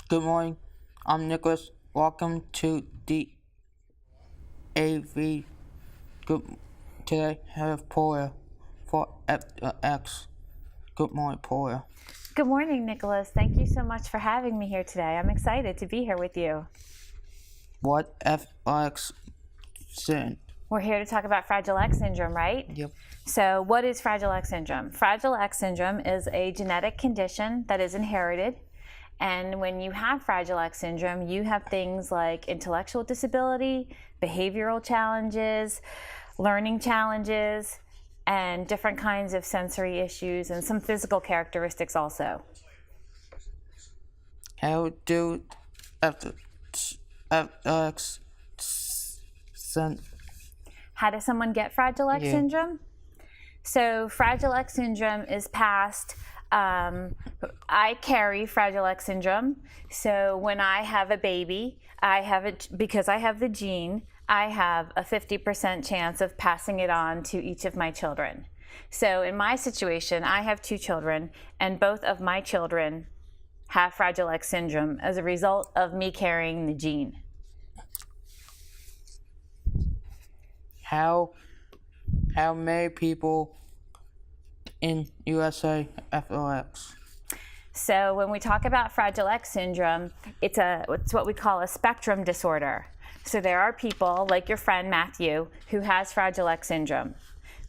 Good morning. I'm Nicholas. Welcome to DATV. Today I have Polar for X. Good morning, Polar. Good morning, Nicholas. Thank you so much for having me here today. I'm excited to be here with you. What FX sin? We're here to talk about Fragile X syndrome, right? Yep. So what is Fragile X syndrome? Fragile X syndrome is a genetic condition that is inherited. And when you have Fragile X syndrome, you have things like intellectual disability, behavioral challenges, learning challenges, and different kinds of sensory issues and some physical characteristics also. How do FX sin? How does someone get Fragile X syndrome? So Fragile X syndrome is passed. I carry Fragile X syndrome. So when I have a baby, I have it because I have the gene. I have a 50% chance of passing it on to each of my children. So in my situation, I have 2 children, and both of my children have Fragile X syndrome as a result of me carrying the gene. How many people in USA FLX? So when we talk about Fragile X syndrome, it's what we call a spectrum disorder. So there are people like your friend Matthew who has Fragile X syndrome.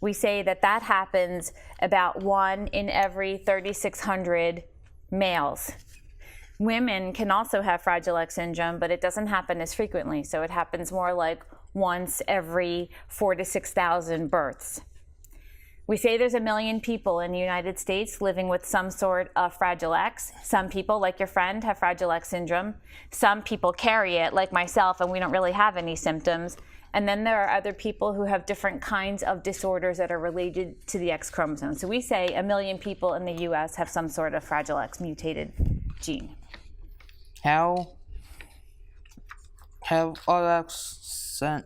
We say that happens about 1 in every 3,600 males. Women can also have Fragile X syndrome, but it doesn't happen as frequently. So it happens more like once every 4,000 to 6,000 births. We say there's 1 million people in the United States living with some sort of Fragile X. Some people, like your friend, have Fragile X syndrome. Some people carry it, like myself, and we don't really have any symptoms. And then there are other people who have different kinds of disorders that are related to the X chromosome. So we say 1 million people in the US have some sort of Fragile X mutated gene. How FLX sin?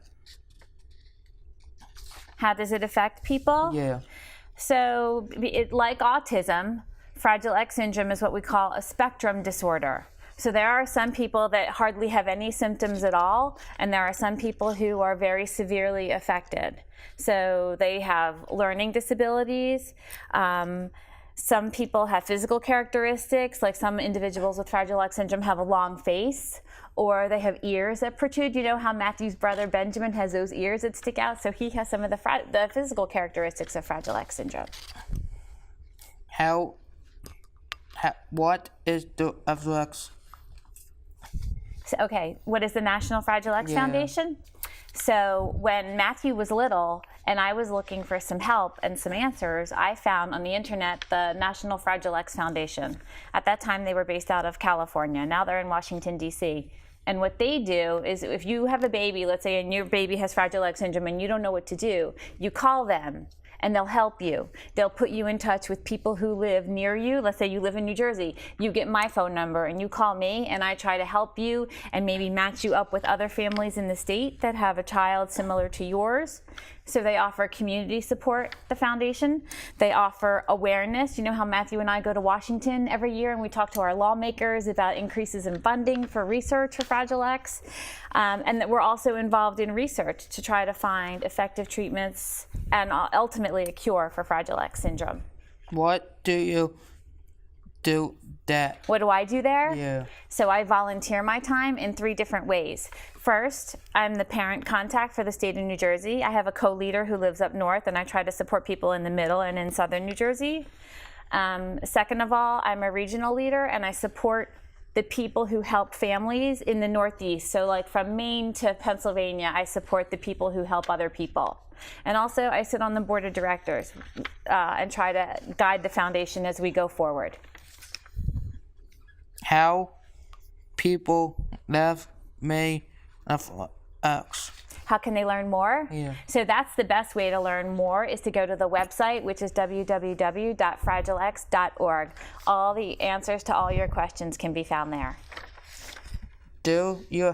How does it affect people? Yeah. So like autism, Fragile X syndrome is what we call a spectrum disorder. So there are some people that hardly have any symptoms at all, and there are some people who are very severely affected. So they have learning disabilities. Some people have physical characteristics, like some individuals with Fragile X syndrome have a long face, or they have ears that protrude. You know how Matthew's brother Benjamin has those ears that stick out? So he has some of the physical characteristics of Fragile X syndrome. What is the FLX? So, okay, what is the National Fragile X Foundation? So when Matthew was little and I was looking for some help and some answers, I found on the internet the National Fragile X Foundation. At that time, they were based out of California. Now they're in Washington, D.C. And what they do is if you have a baby, let's say, and your baby has Fragile X syndrome and you don't know what to do, you call them and they'll help you. They'll put you in touch with people who live near you. Let's say you live in New Jersey. You get my phone number and you call me and I try to help you and maybe match you up with other families in the state that have a child similar to yours. So they offer community support, the foundation. They offer awareness. You know how Matthew and I go to Washington every year and we talk to our lawmakers about increases in funding for research for Fragile X. And that we're also involved in research to try to find effective treatments and ultimately a cure for Fragile X syndrome. What do you do there? What do I do there? Yeah. So I volunteer my time in 3 different ways. First, I'm the parent contact for the state of New Jersey. I have a co-leader who lives up north, and I try to support people in the middle and in southern New Jersey. Second of all, I'm a regional leader, and I support the people who help families in the Northeast. So like from Maine to Pennsylvania, I support the people who help other people. And also, I sit on the board of directors and try to guide the foundation as we go forward. How people love me FLX. How can they learn more? Yeah. So that's the best way to learn more is to go to the website, which is www.fragilex.org. All the answers to all your questions can be found there. Do you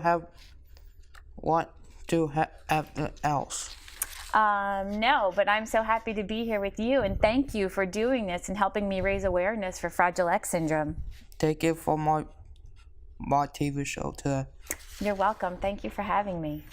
want to have else? No, but I'm so happy to be here with you, and thank you for doing this and helping me raise awareness for Fragile X syndrome. Thank you for my my TV show today. You're welcome. Thank you for having me.